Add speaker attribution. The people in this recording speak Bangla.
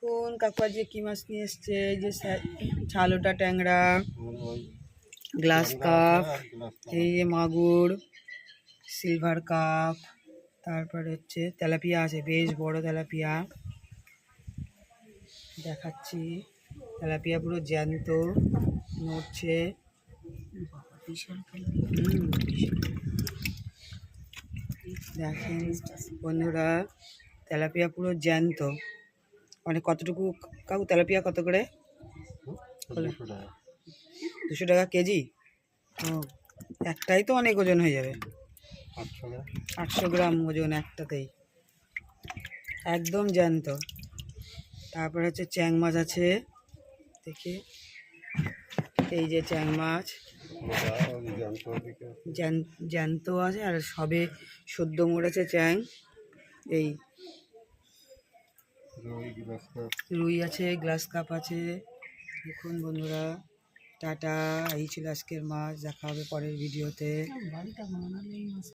Speaker 1: দেখুন কাকু যে কি মাছ নিয়ে এসছে, এই যে ছালোটা ট্যাংরা, গ্লাস কাপ, এই যে মাগুর, সিলভার কাপ, তারপরে হচ্ছে তেলাপিয়া আছে, বেশ বড় তেলাপিয়া দেখাচ্ছি। তেলাপিয়া পুরো জ্যান্ত নড়ছে। দেখেন বন্ধুরা, তেলাপিয়া পুরো জ্যান্ত। মানে কতটুকু কাকু তেলাপিয়া কত করে? 200 টাকা কেজি। ও, একটাই তো অনেক ওজন হয়ে যাবে। 800 গ্রাম ওজন একটাতেই, একদম জ্যান্ত। তারপরে হচ্ছে চ্যাং মাছ আছে, দেখি এই যে চ্যাং মাছ জ্যান্ত আছে, আর সবে সদ্য মরেছে চ্যাং। এই রুই আছে, গ্লাস কাপ আছে। দেখুন বন্ধুরা, টাটা। এই ছিল আজকের মাছ, দেখা হবে পরের ভিডিওতে।